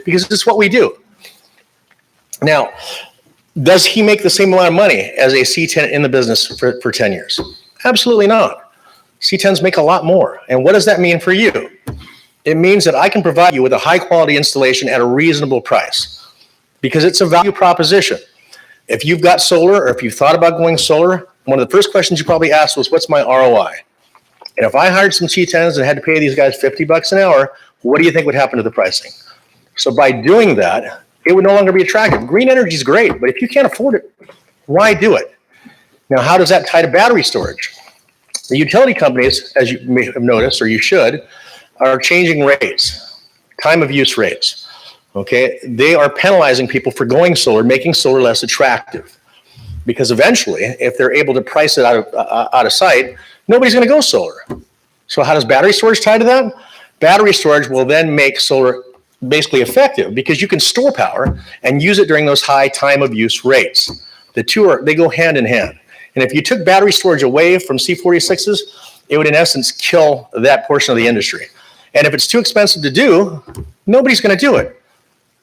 because it's what we do. Now, does he make the same amount of money as a C10 in the business for 10 years? Absolutely not. C10s make a lot more. And what does that mean for you? It means that I can provide you with a high quality installation at a reasonable price, because it's a value proposition. If you've got solar, or if you've thought about going solar, one of the first questions you probably asked was, what's my ROI? And if I hired some C10s and had to pay these guys $50 an hour, what do you think would happen to the pricing? So by doing that, it would no longer be attractive. Green energy is great, but if you can't afford it, why do it? Now, how does that tie to battery storage? The utility companies, as you may have noticed, or you should, are changing rates, time of use rates. Okay, they are penalizing people for going solar, making solar less attractive. Because eventually, if they're able to price it out of sight, nobody's going to go solar. So how does battery storage tie to that? Battery storage will then make solar basically effective, because you can store power and use it during those high time of use rates. The two they go hand in hand. And if you took battery storage away from C46s, it would in essence kill that portion of the industry. And if it's too expensive to do, nobody's going to do it.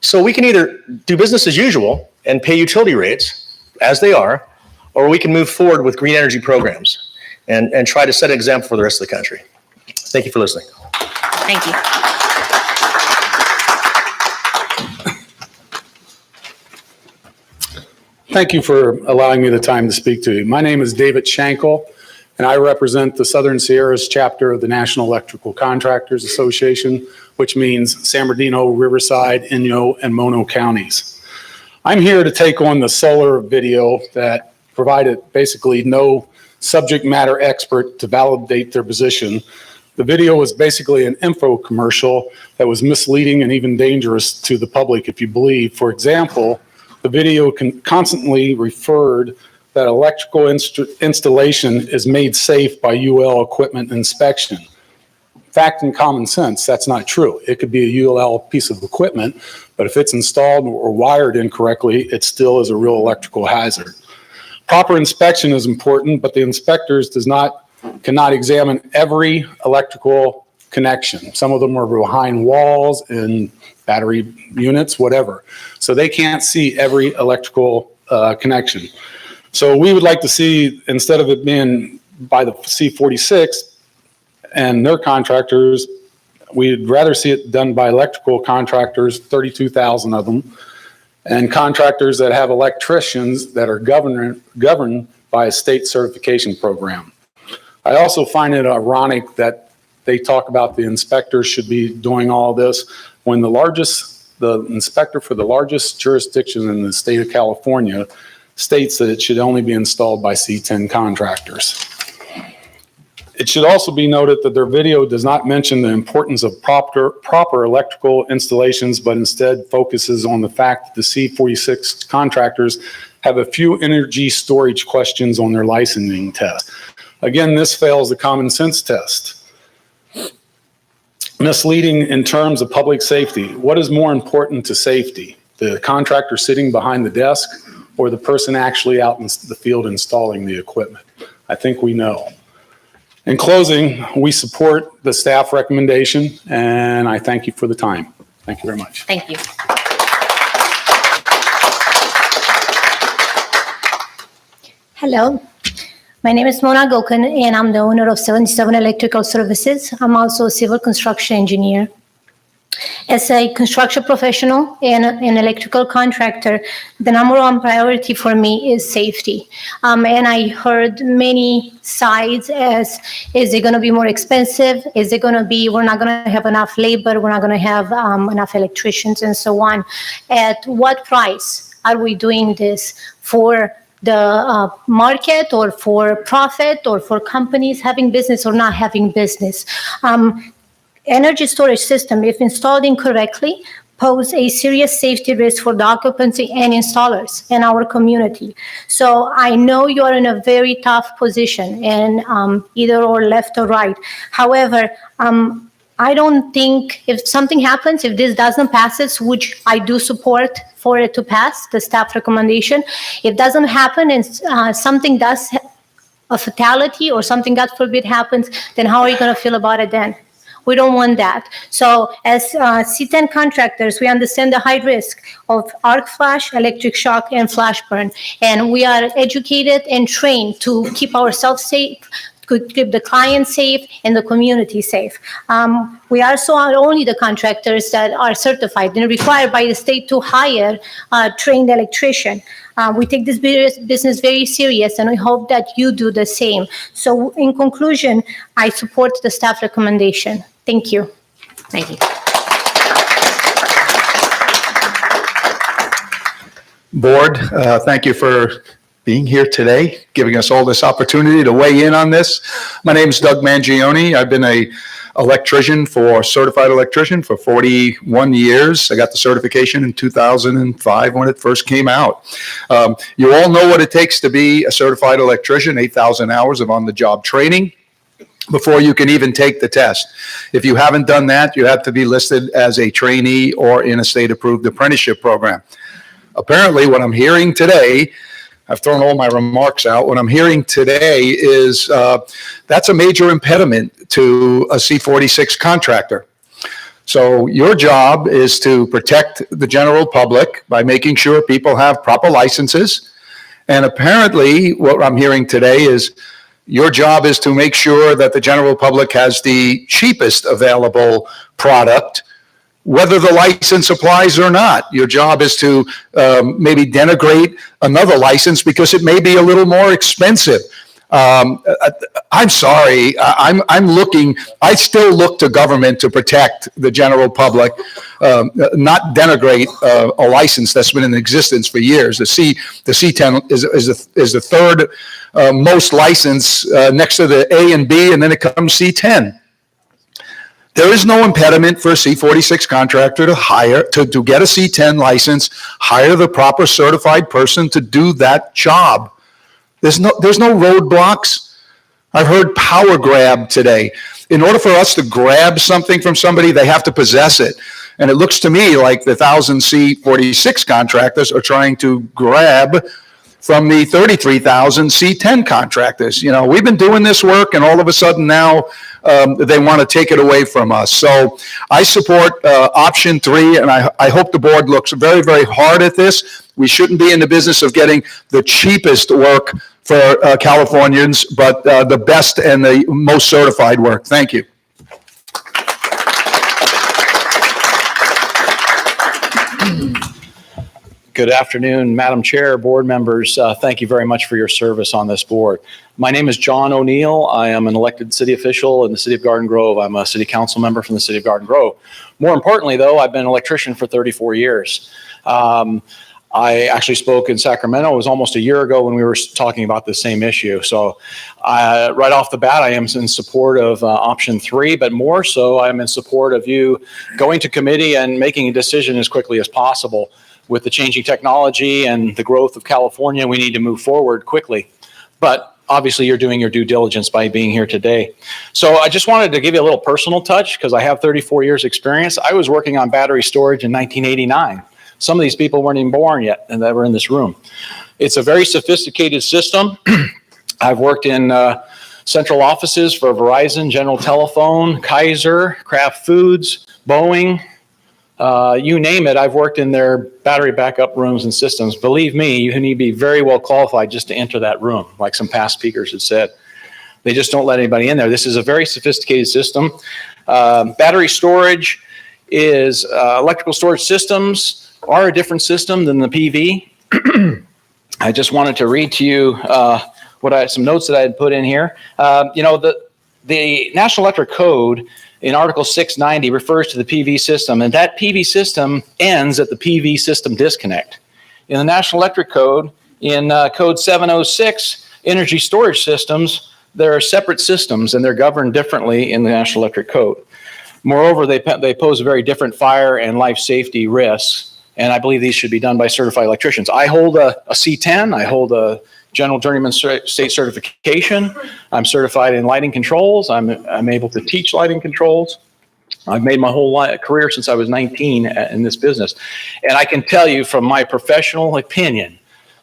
So we can either do business as usual and pay utility rates as they are, or we can move forward with green energy programs and try to set an example for the rest of the country. Thank you for listening. Thank you. Thank you for allowing me the time to speak to you. My name is David Shankle, and I represent the Southern Sierras chapter of the National Electrical Contractors Association, which means San Bernardino, Riverside, Inyo, and Mono counties. I'm here to take on the solar video that provided basically no subject matter expert to validate their position. The video was basically an info commercial that was misleading and even dangerous to the public, if you believe. For example, the video constantly referred that electrical installation is made safe by UL equipment inspection. Fact and common sense, that's not true. It could be a UL piece of equipment, but if it's installed or wired incorrectly, it still is a real electrical hazard. Proper inspection is important, but the inspectors cannot examine every electrical connection. Some of them are behind walls and battery units, whatever. So they can't see every electrical connection. So we would like to see, instead of it being by the C46 and their contractors, we'd rather see it done by electrical contractors, 32,000 of them, and contractors that have electricians that are governed by a state certification program. I also find it ironic that they talk about the inspectors should be doing all this when the inspector for the largest jurisdiction in the state of California states that it should only be installed by C10 contractors. It should also be noted that their video does not mention the importance of proper electrical installations, but instead focuses on the fact that the C46 contractors have a few energy storage questions on their licensing test. Again, this fails the common sense test. Misleading in terms of public safety. What is more important to safety? The contractor sitting behind the desk or the person actually out in the field installing the equipment? I think we know. In closing, we support the staff recommendation, and I thank you for the time. Thank you very much. Thank you. Hello. My name is Mona Gokan, and I'm the owner of 77 Electrical Services. I'm also a civil construction engineer. As a construction professional and an electrical contractor, the number one priority for me is safety. And I heard many sides as, is it going to be more expensive? Is it going to be, we're not going to have enough labor, we're not going to have enough electricians and so on. At what price are we doing this for the market or for profit or for companies having business or not having business? Energy storage system, if installed incorrectly, pose a serious safety risk for the occupancy and installers in our community. So I know you're in a very tough position, and either or left or right. However, I don't think if something happens, if this doesn't pass it, which I do support for it to pass, the staff recommendation, if it doesn't happen and something does, a fatality or something, God forbid, happens, then how are you going to feel about it then? We don't want that. So as C10 contractors, we understand the high risk of arc flash, electric shock, and flash burn. And we are educated and trained to keep ourselves safe, could keep the client safe and the community safe. We also are only the contractors that are certified and required by the state to hire a trained electrician. We take this business very serious, and we hope that you do the same. So in conclusion, I support the staff recommendation. Thank you. Thank you. Board, thank you for being here today, giving us all this opportunity to weigh in on this. My name is Doug Mangione. I've been a certified electrician for 41 years. I got the certification in 2005 when it first came out. You all know what it takes to be a certified electrician, 8,000 hours of on-the-job training before you can even take the test. If you haven't done that, you have to be listed as a trainee or in a state-approved apprenticeship program. Apparently, what I'm hearing today, I've thrown all my remarks out. What I'm hearing today is that's a major impediment to a C46 contractor. So your job is to protect the general public by making sure people have proper licenses. And apparently, what I'm hearing today is your job is to make sure that the general public has the cheapest available product, whether the license applies or not. Your job is to maybe denigrate another license because it may be a little more expensive. I'm sorry. I still look to government to protect the general public, not denigrate a license that's been in existence for years. The C10 is the third most license next to the A and B, and then it comes C10. There is no impediment for a C46 contractor to get a C10 license, hire the proper certified person to do that job. There's no roadblocks. I've heard power grab today. In order for us to grab something from somebody, they have to possess it. And it looks to me like the 1,000 C46 contractors are trying to grab from the 33,000 C10 contractors. You know, we've been doing this work, and all of a sudden now they want to take it away from us. So I support option 3, and I hope the board looks very, very hard at this. We shouldn't be in the business of getting the cheapest work for Californians, but the best and the most certified work. Thank you. Good afternoon, Madam Chair, board members. Thank you very much for your service on this board. My name is John ONeill. I am an elected city official in the city of Garden Grove. I'm a city council member from the city of Garden Grove. More importantly, though, I've been an electrician for 34 years. I actually spoke in Sacramento. It was almost a year ago when we were talking about the same issue. So right off the bat, I am in support of option 3, but more so, I'm in support of you going to committee and making a decision as quickly as possible. With the changing technology and the growth of California, we need to move forward quickly. But obviously, you're doing your due diligence by being here today. So I just wanted to give you a little personal touch because I have 34 years experience. I was working on battery storage in 1989. Some of these people weren't even born yet and that were in this room. It's a very sophisticated system. I've worked in central offices for Verizon, General Telephone, Kaiser, Kraft Foods, Boeing. You name it, I've worked in their battery backup rooms and systems. Believe me, you need to be very well qualified just to enter that room, like some past speakers have said. They just don't let anybody in there. This is a very sophisticated system. Battery storage is, electrical storage systems are a different system than the PV. I just wanted to read to you some notes that I had put in here. The National Electric Code in Article 690 refers to the PV system, and that PV system ends at the PV system disconnect. In the National Electric Code, in Code 706, energy storage systems, there are separate systems, and they're governed differently in the National Electric Code. Moreover, they pose very different fire and life safety risks, and I believe these should be done by certified electricians. I hold a C10, I hold a General Journeyman State Certification. I'm certified in lighting controls. I'm able to teach lighting controls. I've made my whole career since I was 19 in this business. And I can tell you from my professional opinion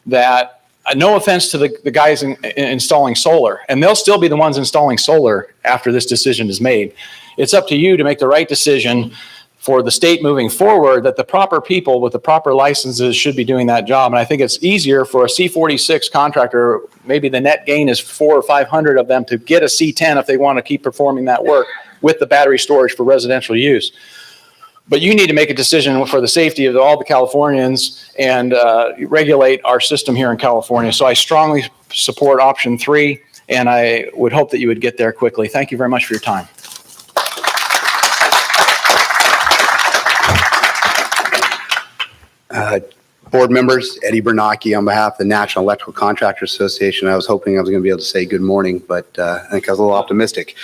that no offense to the guys installing solar, and they'll still be the ones installing solar after this decision is made. It's up to you to make the right decision for the state moving forward, that the proper people with the proper licenses should be doing that job. And I think it's easier for a C46 contractor, maybe the net gain is 400 or 500 of them, to get a C10 if they want to keep performing that work with the battery storage for residential use. But you need to make a decision for the safety of all the Californians and regulate our system here in California. So I strongly support option 3, and I would hope that you would get there quickly. Thank you very much for your time. Board members, Eddie Bernat on behalf of the National Electrical Contractors Association. I was hoping I was going to be able to say good morning, but I think I was a little optimistic.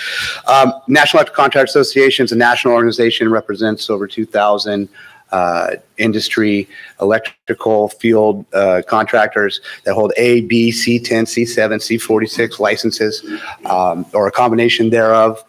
National Electrical Contractors Association is a national organization, represents over 2,000 industry electrical field contractors that hold A, B, C10, C7, C46 licenses, or a combination thereof.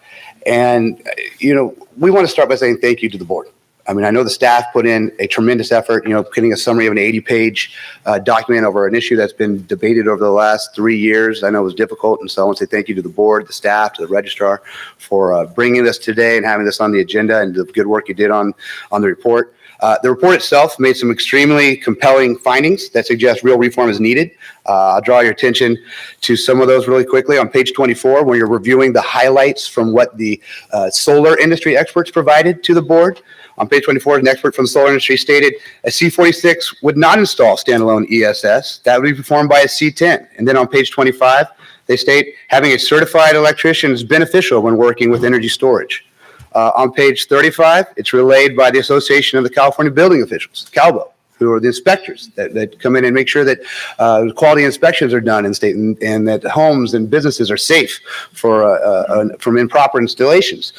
And, you know, we want to start by saying thank you to the board. I mean, I know the staff put in a tremendous effort, you know, getting a summary of an 80-page document over an issue that's been debated over the last 3 years. I know it was difficult, and so I want to say thank you to the board, the staff, to the registrar for bringing this today and having this on the agenda, and the good work you did on the report. The report itself made some extremely compelling findings that suggest real reform is needed. I'll draw your attention to some of those really quickly. On page 24, when you're reviewing the highlights from what the solar industry experts provided to the board. On page 24, an expert from the solar industry stated a C46 would not install standalone ESS. That would be performed by a C10. And then on page 25, they state having a certified electrician is beneficial when working with energy storage. On page 35, it's relayed by the Association of the California Building Officials, CalBO, who are the inspectors that come in and make sure that quality inspections are done in state, and that homes and businesses are safe from improper installations.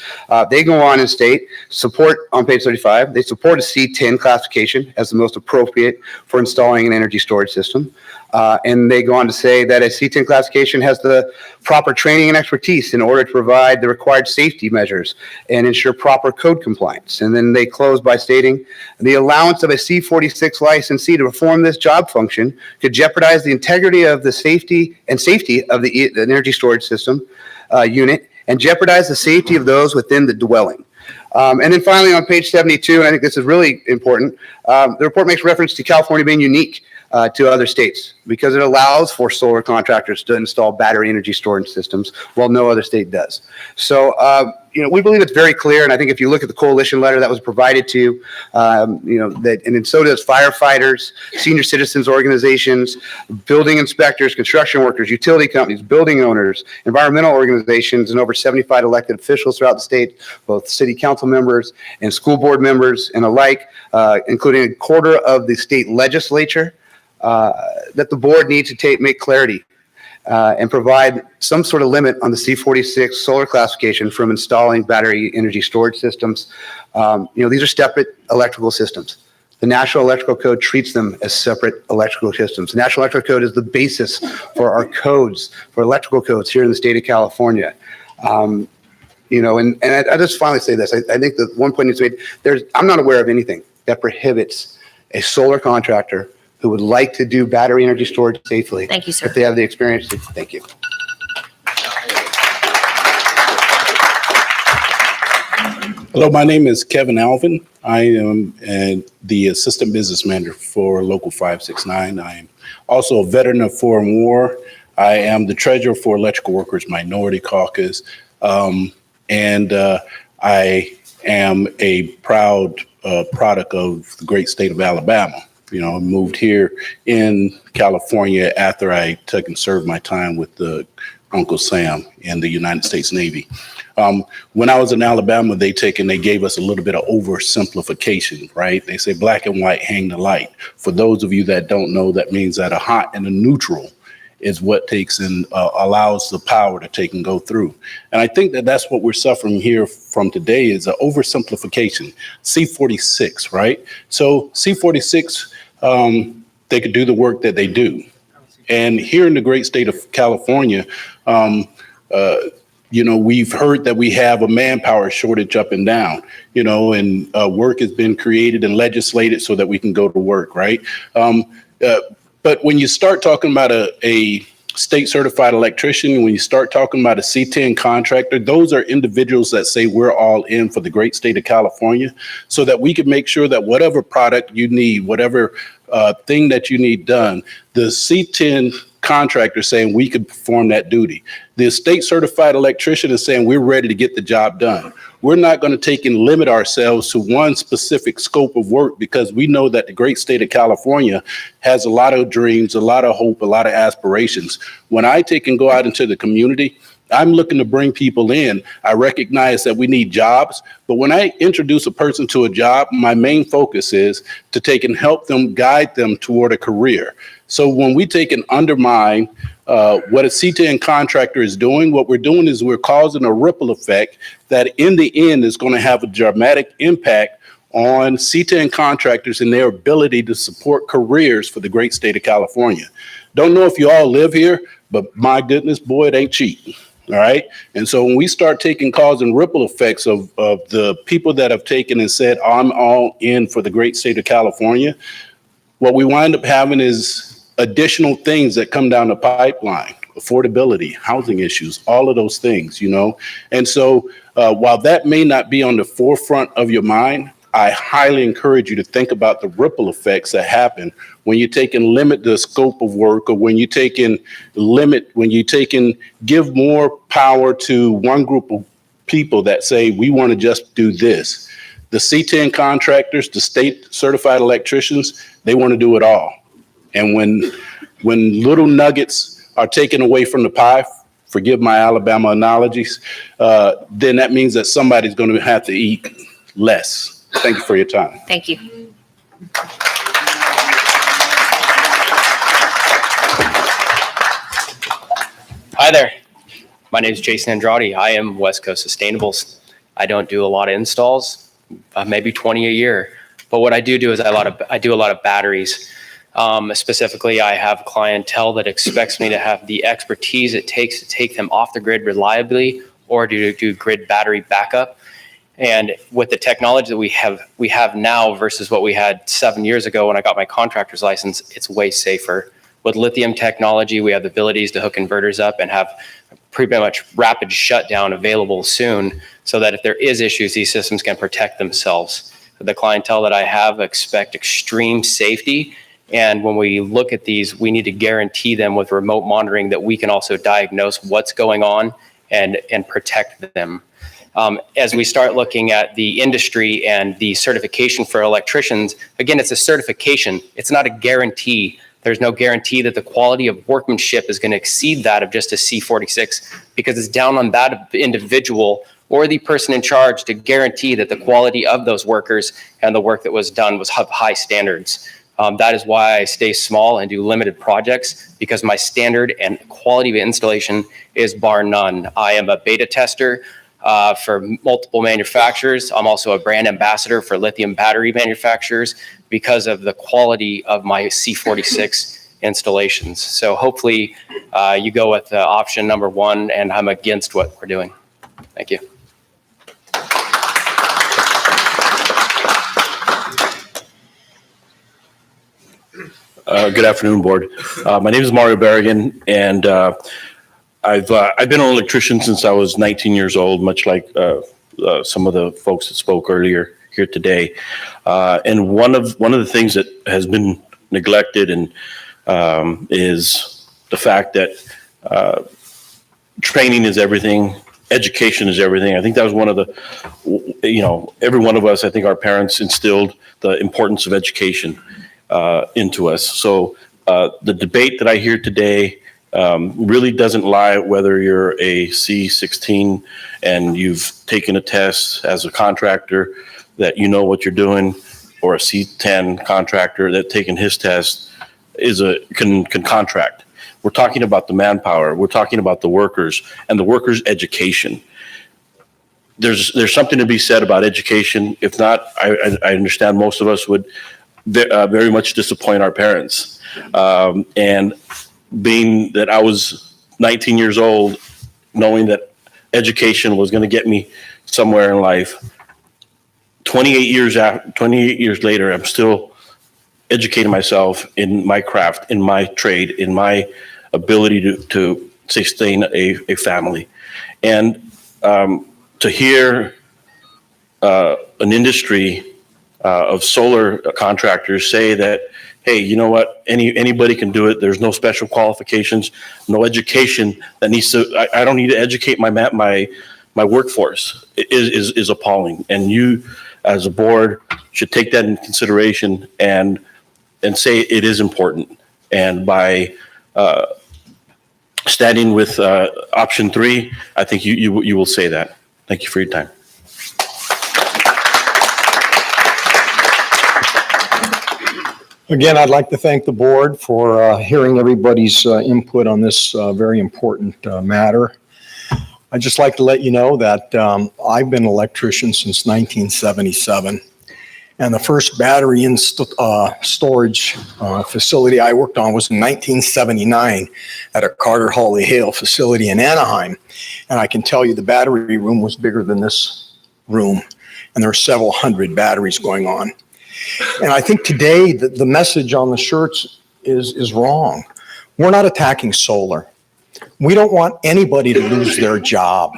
They go on and state support on page 35. They support a C10 classification as the most appropriate for installing an energy storage system. And they go on to say that a C10 classification has the proper training and expertise in order to provide the required safety measures and ensure proper code compliance. And then they close by stating the allowance of a C46 licensee to perform this job function could jeopardize the integrity of the safety of the energy storage system unit, and jeopardize the safety of those within the dwelling. And then finally on page 72, and I think this is really important, the report makes reference to California being unique to other states because it allows for solar contractors to install battery energy storage systems while no other state does. So, you know, we believe it's very clear, and I think if you look at the coalition letter that was provided to you, you know, that, and then so does firefighters, senior citizens organizations, building inspectors, construction workers, utility companies, building owners, environmental organizations, and over 75 elected officials throughout the state, both city council members and school board members and alike, including a quarter of the state legislature, that the board needs to make clarity and provide some sort of limit on the C46 solar classification from installing battery energy storage systems. You know, these are separate electrical systems. The National Electrical Code treats them as separate electrical systems. The National Electrical Code is the basis for our codes, for electrical codes here in the state of California. You know, and I just finally say this. I think that one point needs to be made. I'm not aware of anything that prohibits a solar contractor who would like to do battery energy storage safely. Thank you, sir. If they have the experience. Thank you. Hello, my name is Kevin Alvin. I am the Assistant Business Manager for Local 569. I am also a veteran of foreign war. I am the Treasurer for Electrical Workers Minority Caucus. And I am a proud product of the great state of Alabama. You know, I moved here in California after I took and served my time with Uncle Sam in the United States Navy. When I was in Alabama, they gave us a little bit of oversimplification, right? They say black and white hang the light. For those of you that don't know, that means that a hot and a neutral is what takes and allows the power to take and go through. And I think that that's what we're suffering here from today is an oversimplification. C46, right? So C46, they could do the work that they do. And here in the great state of California, you know, we've heard that we have a manpower shortage up and down, you know, and work has been created and legislated so that we can go to work, right? But when you start talking about a state certified electrician, when you start talking about a C10 contractor, those are individuals that say we're all in for the great state of California, so that we can make sure that whatever product you need, whatever thing that you need done, the C10 contractor saying we could perform that duty. The state certified electrician is saying we're ready to get the job done. We're not going to take and limit ourselves to one specific scope of work, because we know that the great state of California has a lot of dreams, a lot of hope, a lot of aspirations. When I take and go out into the community, I'm looking to bring people in. I recognize that we need jobs, but when I introduce a person to a job, my main focus is to take and help them, guide them toward a career. So when we take and undermine what a C10 contractor is doing, what we're doing is we're causing a ripple effect that in the end is going to have a dramatic impact on C10 contractors and their ability to support careers for the great state of California. Don't know if you all live here, but my goodness, boy, it ain't cheap. All right. And so when we start taking causing ripple effects of the people that have taken and said, I'm all in for the great state of California, what we wind up having is additional things that come down the pipeline, affordability, housing issues, all of those things, you know. And so while that may not be on the forefront of your mind, I highly encourage you to think about the ripple effects that happen when you take and limit the scope of work, or when you take and give more power to one group of people that say, we want to just do this. The C10 contractors, the state certified electricians, they want to do it all. And when little nuggets are taken away from the pie, forgive my Alabama analogies, then that means that somebody's going to have to eat less. Thank you for your time. Thank you. Hi there. My name is Jason Andrade. I am West Coast Sustainables. I don't do a lot of installs, maybe 20 a year. But what I do is I do a lot of batteries. Specifically, I have clientele that expects me to have the expertise it takes to take them off the grid reliably, or to do grid battery backup. And with the technology that we have now versus what we had 7 years ago when I got my contractor's license, it's way safer. With lithium technology, we have the abilities to hook inverters up and have pretty much rapid shutdown available soon, so that if there is issues, these systems can protect themselves. The clientele that I have expect extreme safety. And when we look at these, we need to guarantee them with remote monitoring that we can also diagnose what's going on and protect them. As we start looking at the industry and the certification for electricians, again, it's a certification. It's not a guarantee. There's no guarantee that the quality of workmanship is going to exceed that of just a C46, because it's down on that individual or the person in charge to guarantee that the quality of those workers and the work that was done was of high standards. That is why I stay small and do limited projects, because my standard and quality of installation is bar none. I am a beta tester for multiple manufacturers. I'm also a brand ambassador for lithium battery manufacturers because of the quality of my C46 installations. So hopefully you go with option number one, and I'm against what we're doing. Thank you. Good afternoon, board. My name is Mario Beragon, and I've been an electrician since I was 19 years old, much like some of the folks that spoke earlier here today. And one of the things that has been neglected and is the fact that training is everything. Education is everything. I think that was one of the, every one of us, I think our parents instilled the importance of education into us. So the debate that I hear today really doesn't lie whether you're a C16 and you've taken a test as a contractor that you know what you're doing, or a C10 contractor that taken his test can contract. We're talking about the manpower. We're talking about the workers and the workers' education. There's something to be said about education. If not, I understand most of us would very much disappoint our parents. And being that I was 19 years old, knowing that education was going to get me somewhere in life, 28 years later, I'm still educating myself in my craft, in my trade, in my ability to sustain a family. And to hear an industry of solar contractors say that, hey, you know what, anybody can do it. There's no special qualifications, no education that needs to, I don't need to educate my workforce is appalling. And you, as a board, should take that into consideration and say it is important. And by standing with option 3, I think you will say that. Thank you for your time. Again, I'd like to thank the board for hearing everybody's input on this very important matter. I'd just like to let you know that I've been an electrician since 1977. And the first battery storage facility I worked on was in 1979 at a Carter Hawley Hale facility in Anaheim. And I can tell you the battery room was bigger than this room. And there were several hundred batteries going on. And I think today the message on the shirts is wrong. We're not attacking solar. We don't want anybody to lose their job.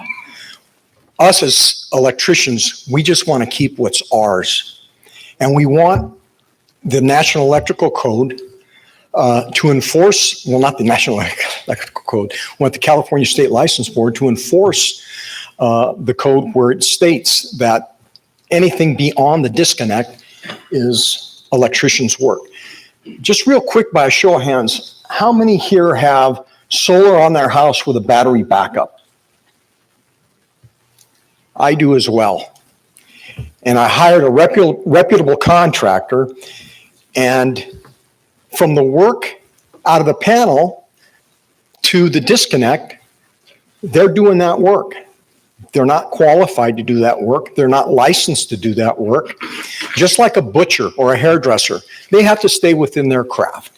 Us as electricians, we just want to keep what's ours. And we want the National Electrical Code to enforce, well, not the National Electrical Code, we want the California State License Board to enforce the code where it states that anything beyond the disconnect is electrician's work. Just real quick, by a show of hands, how many here have solar on their house with a battery backup? I do as well. And I hired a reputable contractor, and from the work out of the panel to the disconnect, they're doing that work. They're not qualified to do that work. They're not licensed to do that work. Just like a butcher or a hairdresser, they have to stay within their craft.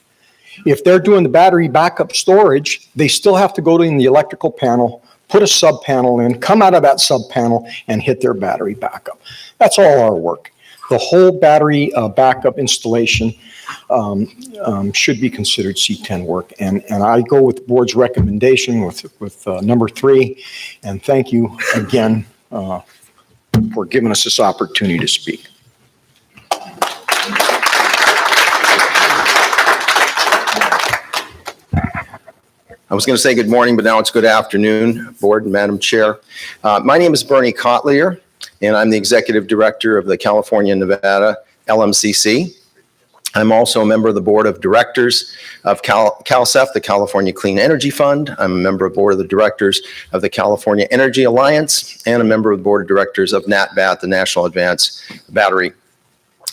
If they're doing the battery backup storage, they still have to go to the electrical panel, put a sub panel in, come out of that sub panel and hit their battery backup. That's all our work. The whole battery backup installation should be considered C10 work. And I go with the board's recommendation with number 3. And thank you again for giving us this opportunity to speak. I was going to say good morning, but now it's good afternoon, Board and Madam Chair. My name is Bernie Collier, and I'm the Executive Director of the California Nevada LMCC. I'm also a member of the Board of Directors of CalCEF, the California Clean Energy Fund. I'm a member of the Board of the Directors of the California Energy Alliance, and a member of the Board of Directors of NatBat, the National Advanced Battery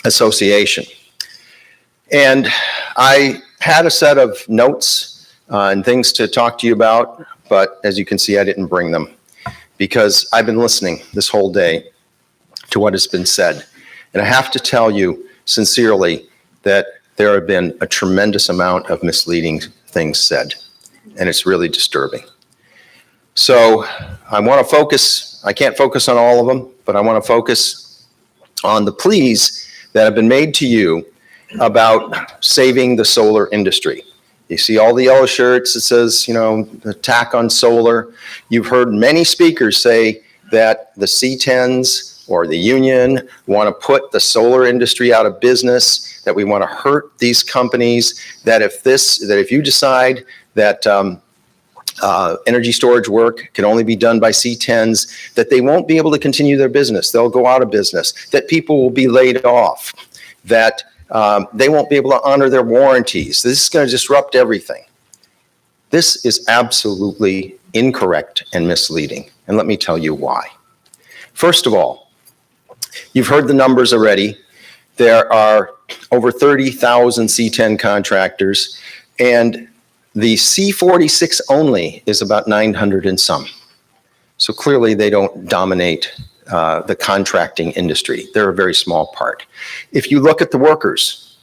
Association. And I had a set of notes and things to talk to you about, but as you can see, I didn't bring them because I've been listening this whole day to what has been said. And I have to tell you sincerely that there have been a tremendous amount of misleading things said, and it's really disturbing. So I want to focus, I can't focus on all of them, but I want to focus on the pleas that have been made to you about saving the solar industry. You see all the yellow shirts that says, you know, attack on solar. You've heard many speakers say that the C10s or the union want to put the solar industry out of business, that we want to hurt these companies, that if you decide that energy storage work can only be done by C10s, that they won't be able to continue their business. They'll go out of business, that people will be laid off, that they won't be able to honor their warranties. This is going to disrupt everything. This is absolutely incorrect and misleading. And let me tell you why. First of all, you've heard the numbers already. There are over 30,000 C10 contractors, and the C46 only is about 900 and some. So clearly they don't dominate the contracting industry. They're a very small part. If you look at the workers,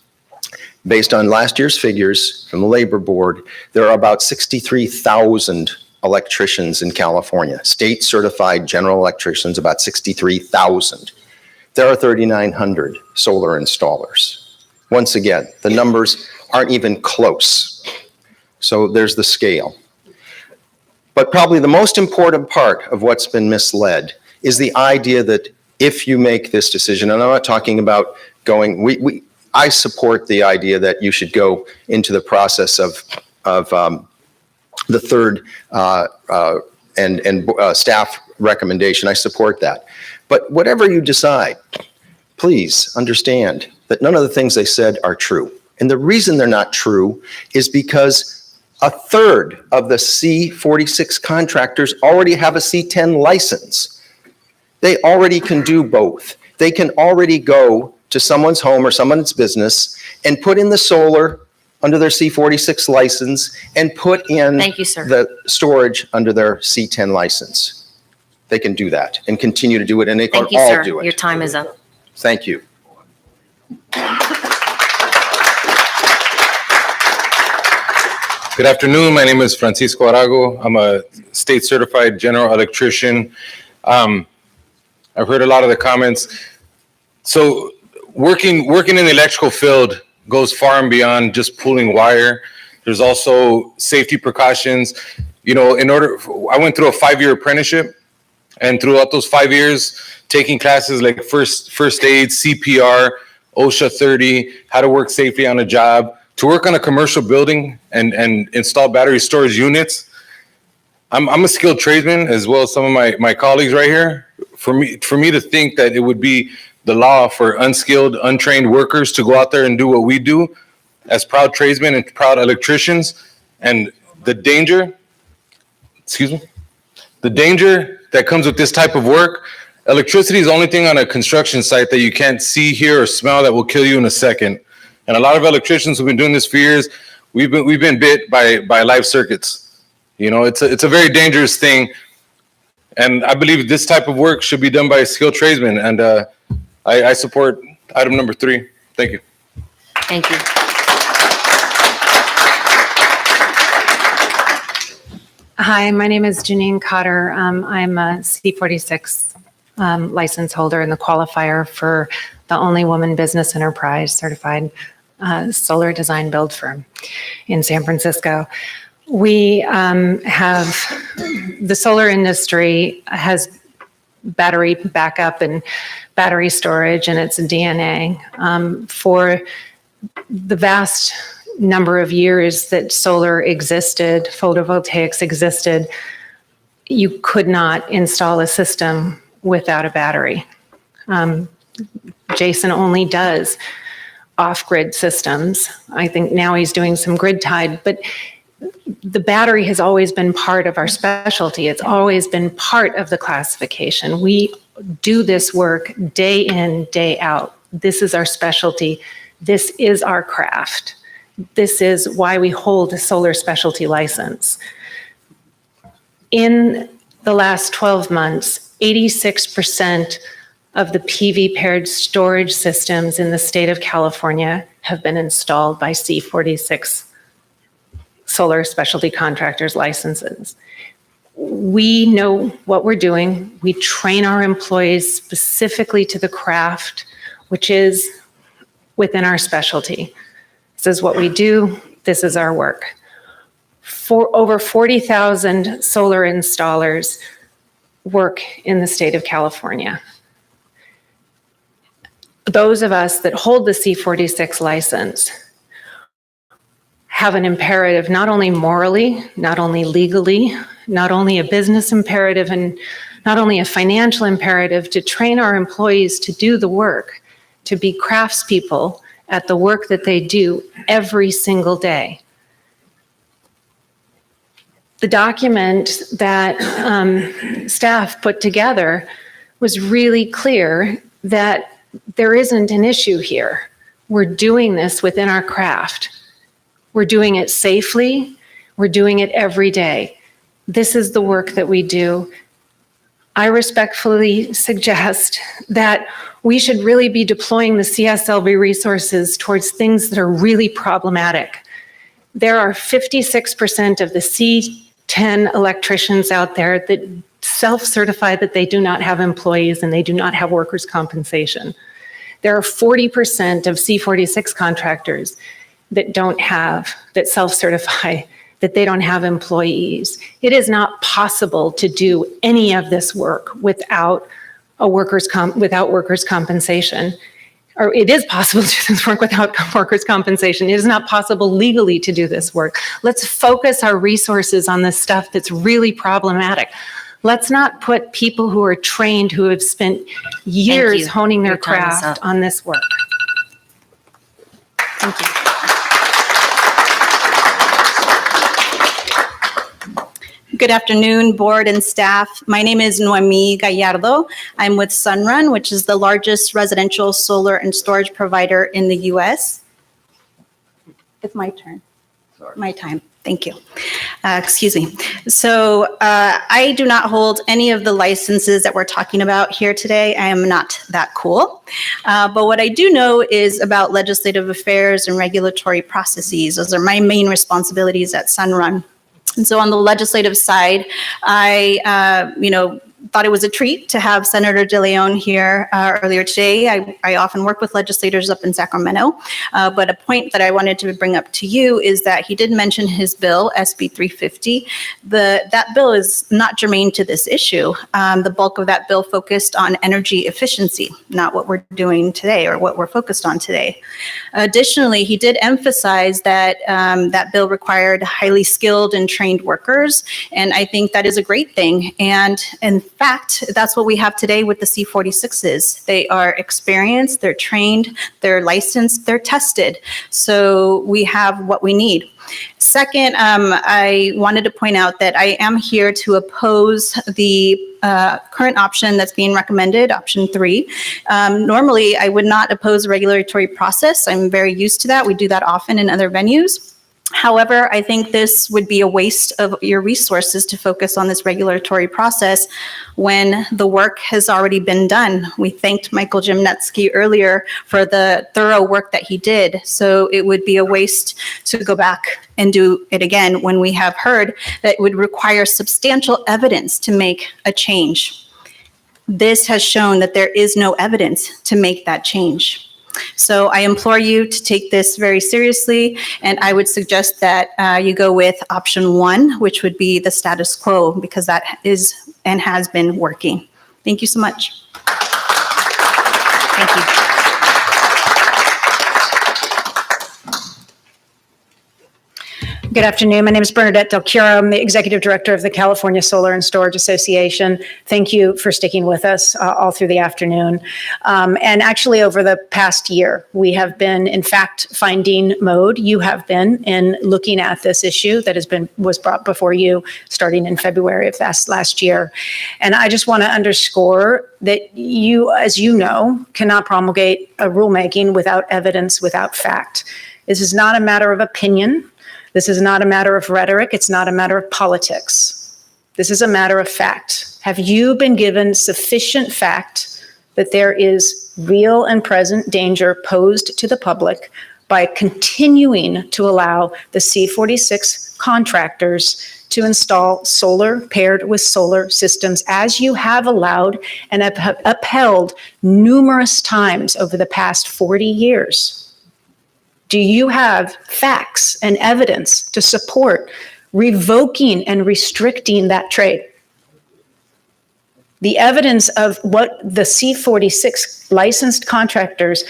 based on last year's figures from the Labor Board, there are about 63,000 electricians in California. State certified general electricians, about 63,000. There are 3,900 solar installers. Once again, the numbers aren't even close. So there's the scale. But probably the most important part of what's been misled is the idea that if you make this decision, and I'm not talking about going, I support the idea that you should go into the process of the third staff recommendation. I support that. But whatever you decide, please understand that none of the things they said are true. And the reason they're not true is because a third of the C46 contractors already have a C10 license. They already can do both. They can already go to someone's home or someone's business and put in the solar under their C46 license and put in Thank you, sir. the storage under their C10 license. They can do that and continue to do it, and they can Thank you, all sir. do Your it. time is up. Thank you. Good afternoon. My name is Francisco Arago. I'm a state certified general electrician. I've heard a lot of the comments. So working in the electrical field goes far and beyond just pulling wire. There's also safety precautions. You know, I went through a 5-year apprenticeship, and throughout those 5 years, taking classes like first aid, CPR, OSHA 30, how to work safely on a job, to work on a commercial building and install battery storage units. I'm a skilled tradesman, as well as some of my colleagues right here. For me to think that it would be the law for unskilled, untrained workers to go out there and do what we do as proud tradesmen and proud electricians, and the danger that comes with this type of work. Electricity is the only thing on a construction site that you can't see, hear, or smell that will kill you in a second. And a lot of electricians who've been doing this for years, we've been bit by live circuits. You know, it's a very dangerous thing. And I believe this type of work should be done by a skilled tradesman. And I support item number 3. Thank you. Thank you. Hi, my name is Janine Cutter. I'm a C46 license holder and the qualifier for the only woman business enterprise certified solar design build firm in San Francisco. We have, the solar industry has battery backup and battery storage in its DNA. For the vast number of years that solar existed, photovoltaics existed, you could not install a system without a battery. Jason only does off-grid systems. I think now he's doing some grid-tied, but the battery has always been part of our specialty. It's always been part of the classification. We do this work day in, day out. This is our specialty. This is our craft. This is why we hold a solar specialty license. In the last 12 months, 86% of the PV paired storage systems in the state of California have been installed by C46 solar specialty contractors licenses. We know what we're doing. We train our employees specifically to the craft, which is within our specialty. This is what we do. This is our work. For over 40,000 solar installers work in the state of California. Those of us that hold the C46 license have an imperative, not only morally, not only legally, not only a business imperative, and not only a financial imperative to train our employees to do the work, to be craftspeople at the work that they do every single day. The document that staff put together was really clear that there isn't an issue here. We're doing this within our craft. We're doing it safely. We're doing it every day. This is the work that we do. I respectfully suggest that we should really be deploying the CSLB resources towards things that are really problematic. There are 56% of the C10 electricians out there that self-certify that they do not have employees and they do not have workers' compensation. There are 40% of C46 contractors that self-certify that they don't have employees. It is not possible to do any of this work without workers' compensation. Or it is possible to do this work without workers' compensation. It is not possible legally to do this work. Let's focus our resources on the stuff that's really problematic. Let's not put people who are trained, who have spent years honing their craft on this work. Thank you. Good afternoon, board and staff. My name is Noemi Gallo. I'm with Sunrun, which is the largest residential solar and storage provider in the U.S. It's my turn. My time. Thank you. Excuse me. So I do not hold any of the licenses that we're talking about here today. I am not that cool. But what I do know is about legislative affairs and regulatory processes. Those are my main responsibilities at Sunrun. And so on the legislative side, I, thought it was a treat to have Senator De Leon here earlier today. I often work with legislators up in Sacramento, but a point that I wanted to bring up to you is that he did mention his bill, SB 350. That bill is not germane to this issue. The bulk of that bill focused on energy efficiency, not what we're doing today or what we're focused on today. Additionally, he did emphasize that that bill required highly skilled and trained workers, and I think that is a great thing. And in fact, that's what we have today with the C46s. They are experienced, they're trained, they're licensed, they're tested. So we have what we need. Second, I wanted to point out that I am here to oppose the current option that's being recommended, option 3. Normally, I would not oppose a regulatory process. I'm very used to that. We do that often in other venues. However, I think this would be a waste of your resources to focus on this regulatory process when the work has already been done. We thanked Michael Jimnetsky earlier for the thorough work that he did. So it would be a waste to go back and do it again when we have heard that it would require substantial evidence to make a change. This has shown that there is no evidence to make that change. So I implore you to take this very seriously, and I would suggest that you go with option 1, which would be the status quo, because that is and has been working. Thank you so much. Thank you. Good afternoon. My name is Bernadette Del Curo. I'm the Executive Director of the California Solar and Storage Association. Thank you for sticking with us all through the afternoon. And actually, over the past year, we have been in fact-finding mode. You have been in looking at this issue that was brought before you starting in February of last year. And I just want to underscore that you, as you know, cannot promulgate a rulemaking without evidence, without fact. This is not a matter of opinion. This is not a matter of rhetoric. It's not a matter of politics. This is a matter of fact. Have you been given sufficient fact that there is real and present danger posed to the public by continuing to allow the C46 contractors to install solar paired with solar systems, as you have allowed and upheld numerous times over the past 40 years? Do you have facts and evidence to support revoking and restricting that trade? The evidence of what the C46 licensed contractors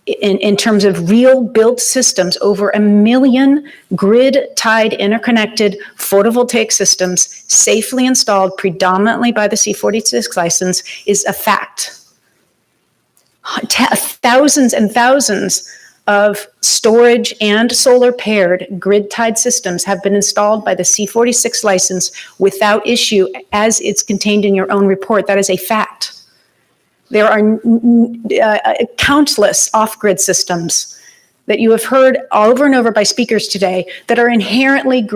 in terms of real built systems, over 1 million grid-tied interconnected photovoltaic systems safely installed predominantly by the C46 license, is a fact. Thousands and thousands of storage and solar paired grid-tied systems have been installed by the C46 license without issue, as it's contained in your own report. That is a fact. There are countless off-grid systems that you have heard over and over by speakers today that are inherently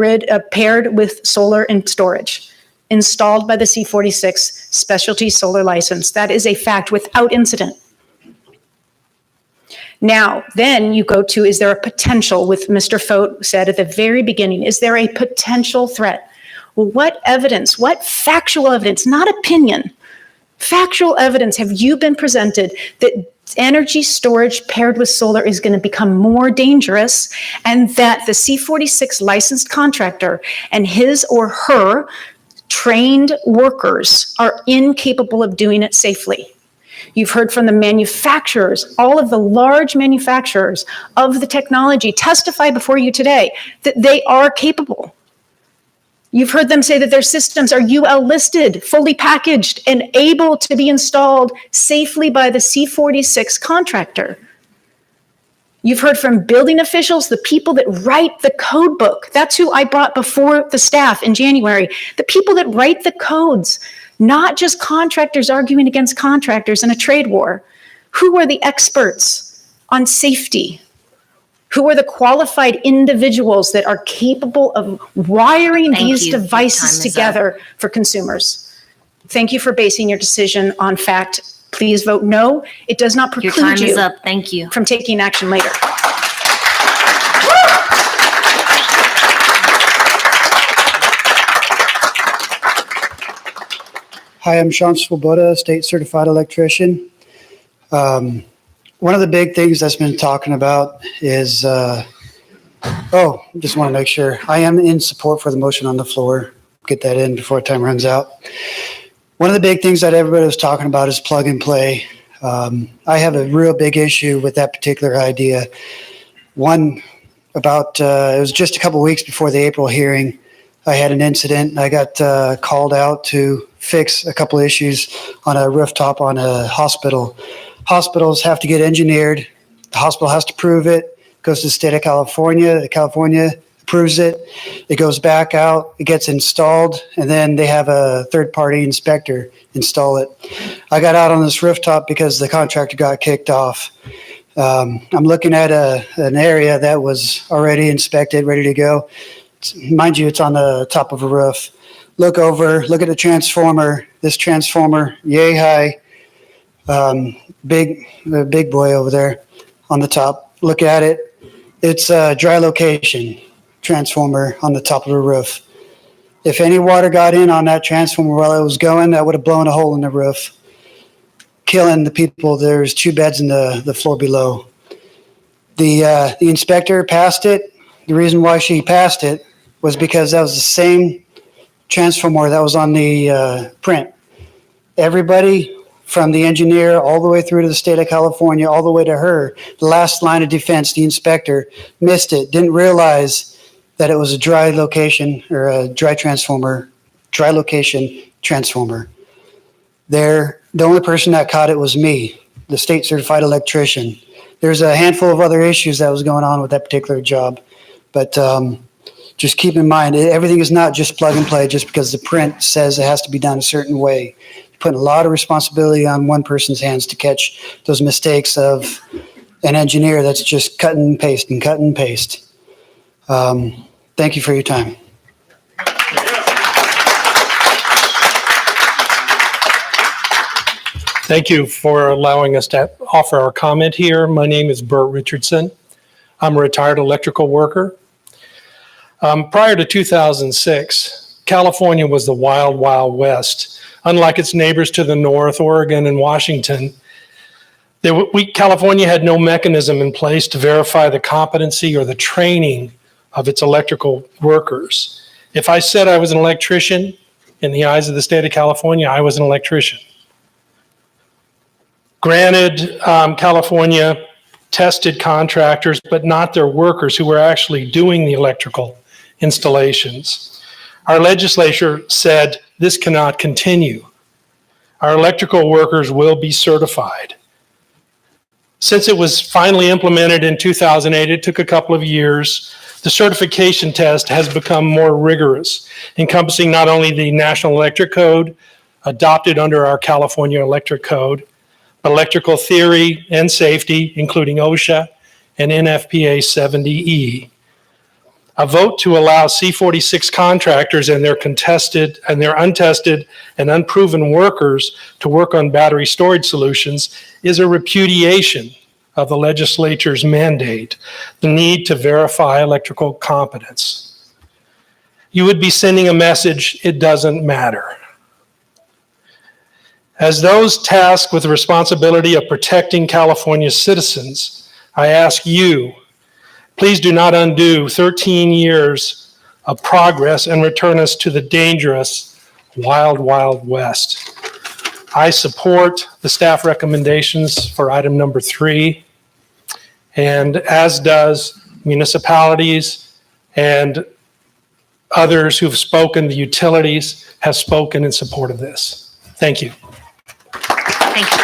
paired with solar and storage, installed by the C46 specialty solar license. That is a fact without incident. Now, then you go to, is there a potential, with Mr. Fote said at the very beginning, is there a potential threat? Well, what evidence, what factual evidence, not opinion, factual evidence have you been presented that energy storage paired with solar is going to become more dangerous, and that the C46 licensed contractor and his or her trained workers are incapable of doing it safely. You've heard from the manufacturers, all of the large manufacturers of the technology testify before you today that they are capable. You've heard them say that their systems are UL listed, fully packaged, and able to be installed safely by the C46 contractor. You've heard from building officials, the people that write the code book. That's who I brought before the staff in January. The people that write the codes, not just contractors arguing against contractors in a trade war. Who are the experts on safety? Who are the qualified individuals that are capable of wiring these devices together for consumers? Thank you for basing your decision on fact. Please vote no. It does not preclude Your time you is up. Thank you. from taking action later. Hi, I'm Sean Swoboda, state certified electrician. One of the big things that's been talking about is, just want to make sure I am in support for the motion on the floor. Get that in before time runs out. One of the big things that everybody was talking about is plug and play. I have a real big issue with that particular idea. One, it was just a couple weeks before the April hearing, I had an incident. I got called out to fix a couple issues on a rooftop on a hospital. Hospitals have to get engineered. The hospital has to prove it. Goes to the state of California. California approves it. It goes back out. It gets installed, and then they have a third-party inspector install it. I got out on this rooftop because the contractor got kicked off. I'm looking at an area that was already inspected, ready to go. Mind you, it's on the top of a roof. Look over, look at the transformer. This transformer, yay high. The big boy over there on the top. Look at it. It's a dry location transformer on the top of the roof. If any water got in on that transformer while it was going, that would have blown a hole in the roof, killing the people. There's 2 beds in the floor below. The inspector passed it. The reason why she passed it was because that was the same transformer that was on the print. Everybody from the engineer all the way through to the state of California, all the way to her, the last line of defense, the inspector, missed it, didn't realize that it was a dry location or a dry location transformer. The only person that caught it was me, the state certified electrician. There's a handful of other issues that was going on with that particular job, but just keep in mind, everything is not just plug and play just because the print says it has to be done a certain way. You're putting a lot of responsibility on one person's hands to catch those mistakes of an engineer that's just cut and paste and cut and paste. Thank you for your time. Thank you for allowing us to offer our comment here. My name is Burt Richardson. I'm a retired electrical worker. Prior to 2006, California was the wild, wild west. Unlike its neighbors to the north, Oregon and Washington, California had no mechanism in place to verify the competency or the training of its electrical workers. If I said I was an electrician, in the eyes of the state of California, I was an electrician. Granted, California tested contractors, but not their workers who were actually doing the electrical installations. Our legislature said this cannot continue. Our electrical workers will be certified. Since it was finally implemented in 2008, it took a couple of years. The certification test has become more rigorous, encompassing not only the National Electric Code, adopted under our California Electric Code, but electrical theory and safety, including OSHA and NFPA 70E. A vote to allow C46 contractors and their untested and unproven workers to work on battery storage solutions is a repudiation of the legislature's mandate, the need to verify electrical competence. You would be sending a message, it doesn't matter. As those tasked with the responsibility of protecting California's citizens, I ask you, please do not undo 13 years of progress and return us to the dangerous wild, wild west. I support the staff recommendations for item number 3, and as does municipalities and others who've spoken, the utilities have spoken in support of this. Thank you. Thank you.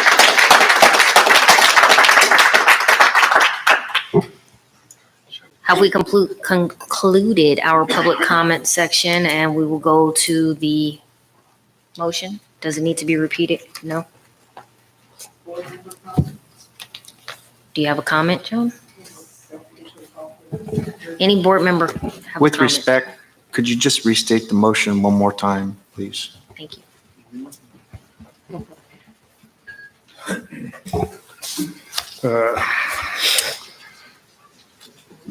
Have we concluded our public comment section, and we will go to the motion? Does it need to be repeated? No? Do you have a comment, Joan? Any board member have a With comment? respect, could you just restate the motion one more time, please? Thank you.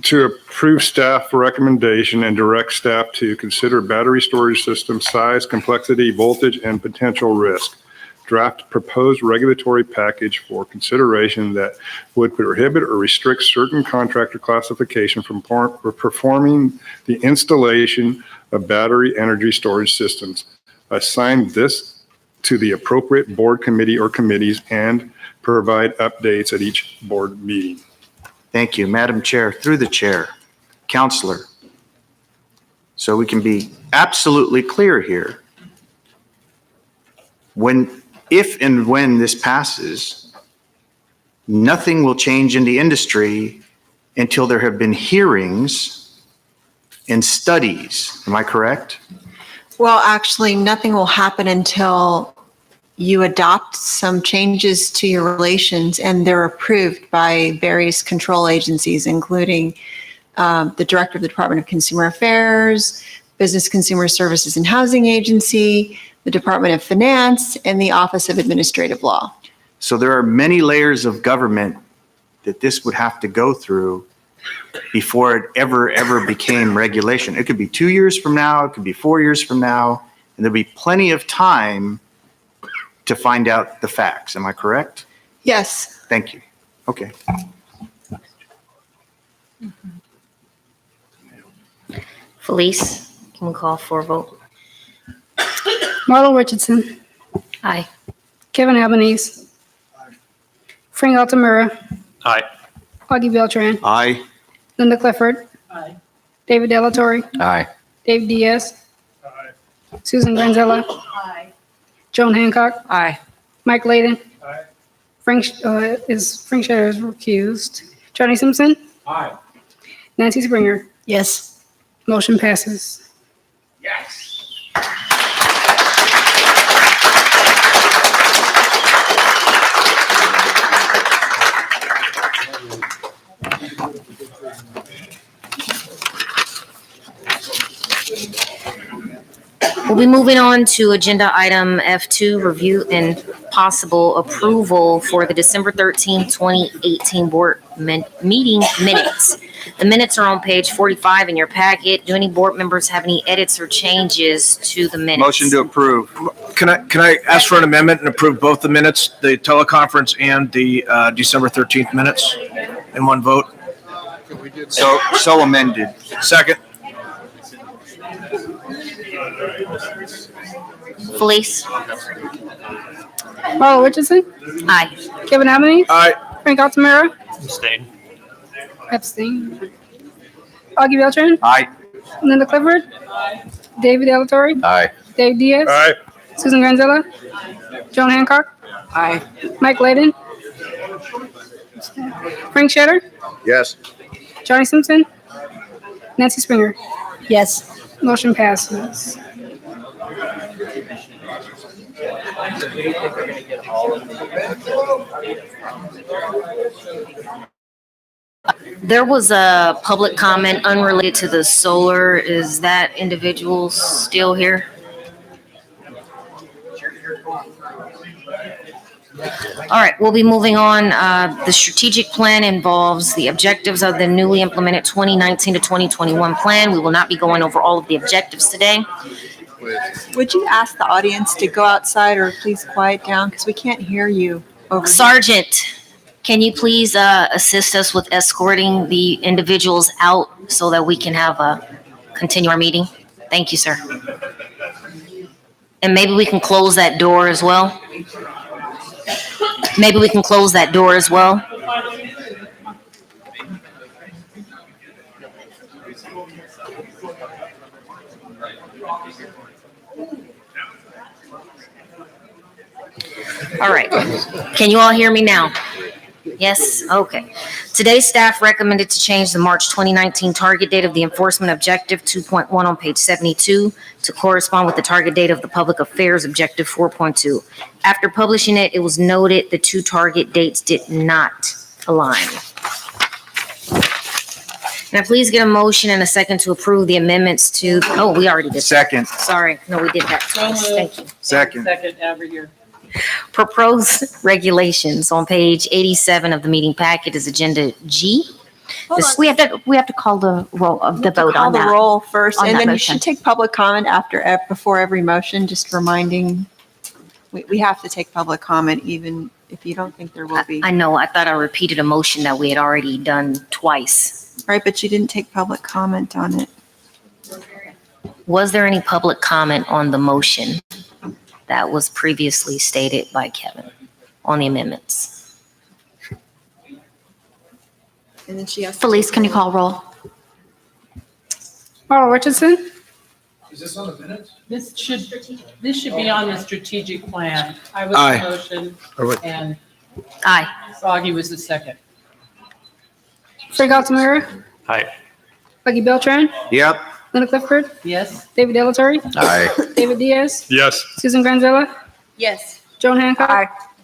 To approve staff recommendation and direct staff to consider battery storage system size, complexity, voltage, and potential risk. Draft proposed regulatory package for consideration that would prohibit or restrict certain contractor classification from performing the installation of battery energy storage systems. Assign this to the appropriate board committee or committees and provide updates at each board meeting. Thank you, Madam Chair, through the chair, Counselor. So we can be absolutely clear here. If and when this passes, nothing will change in the industry until there have been hearings and studies. Am I correct? Well, actually, nothing will happen until you adopt some changes to your regulations and they're approved by various control agencies, including the Director of the Department of Consumer Affairs, Business Consumer Services and Housing Agency, the Department of Finance, and the Office of Administrative Law. So there are many layers of government that this would have to go through before it ever became regulation. It could be 2 years from now, it could be 4 years from now, and there'll be plenty of time to find out the facts. Am I correct? Yes. Thank you. Okay. Felice, can we call for a vote? Marlo Richardson. Aye. Kevin Albanese. Frank Altamura. Aye. Augie Beltran. Aye. Linda Clifford. Aye. David Delatorre. Aye. Dave Diaz. Susan Granzella. Aye. Joan Hancock. Aye. Mike Layden. Frank Shatter is recused. Johnny Simpson. Aye. Nancy Springer. Yes. Motion passes. Yes. We'll be moving on to agenda item F2, review and possible approval for the December 13, 2018 board meeting minutes. The minutes are on page 45 in your packet. Do any board members have any edits or changes to the minutes? Motion to approve. Can I ask for an amendment and approve both the minutes, the teleconference and the December 13th minutes in one vote? So amended. Second. Felice? Marlo Richardson. Aye. Kevin Albanese. Aye. Frank Altamura. Abstain. Abstain. Augie Beltran. Aye. Linda Clifford. David Delatorre. Aye. Dave Diaz. Aye. Susan Granzella. Joan Hancock. Aye. Mike Layden. Frank Shatter. Yes. Johnny Simpson. Nancy Springer. Yes. Motion passes. There was a public comment unrelated to the solar. Is that individual still here? All right, we'll be moving on. The strategic plan involves the objectives of the newly implemented 2019 to 2021 plan. We will not be going over all of the objectives today. Would you ask the audience to go outside or please quiet down because we can't hear you over here. Sergeant, can you please assist us with escorting the individuals out so that we can continue our meeting? Thank you, sir. And maybe we can close that door as well. Maybe we can close that door as well. All right. Can you all hear me now? Yes? Okay. Today's staff recommended to change the March 2019 target date of the enforcement objective 2.1 on page 72 to correspond with the target date of the public affairs objective 4.2. After publishing it, it was noted the two target dates did not align. Can I please get a motion and a second to approve the amendments to, oh, we already did. Second. Sorry. No, we did that twice. Thank you. Second. Second, over here. Proposed regulations on page 87 of the meeting packet is agenda G. We have to call the roll of the vote on that. Call the roll first, on and that then you motion. should take public comment before every motion, just reminding, we have to take public comment even if you don't think there will be. I know, I thought I repeated a motion that we had already done twice. Right, but you didn't take public comment on it. Was there any public comment on the motion that was previously stated by Kevin on the amendments? And then she asked. Felice, can you call roll? Burt Richardson, Is this on the minutes? This should be on the strategic plan. I was Aye. the motion and Aye. Froggy was the second. Frank Altamira, Aye. Lucky Beltran, Yep. Linda Clifford, Yes? David Delatorre, Aye. David Diaz, Yes. Susan Granzella, Yes. Joan Hancock,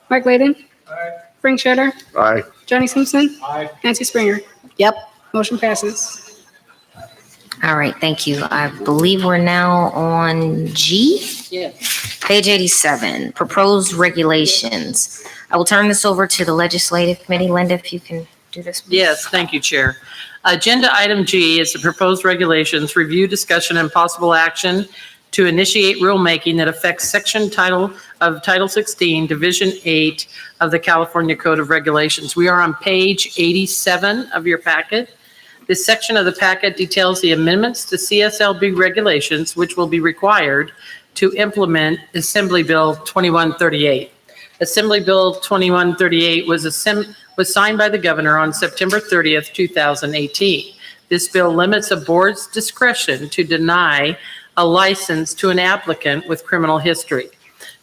Mike Layden, Frank Shatter, Aye. Johnny Simpson, Aye. Nancy Springer. Yep. Motion passes. All right, thank you. I believe we're now on G. Yes. Page 87, proposed regulations. I will turn this over to the legislative committee. Linda, if you can do this. please. Yes, thank you, Chair. Agenda item G is the proposed regulations, review, discussion, and possible action to initiate rulemaking that affects section title of Title 16, Division 8 of the California Code of Regulations. We are on page 87 of your packet. This section of the packet details the amendments to CSLB regulations, which will be required to implement Assembly Bill 2138. Assembly Bill 2138 was signed by the governor on September 30th, 2018. This bill limits a board's discretion to deny a license to an applicant with criminal history.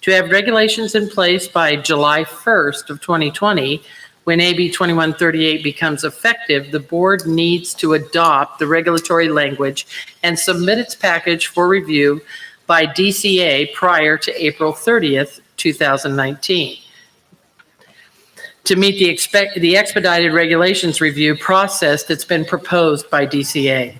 To have regulations in place by July 1st of 2020, when AB 2138 becomes effective, the board needs to adopt the regulatory language and submit its package for review by DCA prior to April 30th, 2019. To meet the expedited regulations review process that's been proposed by DCA.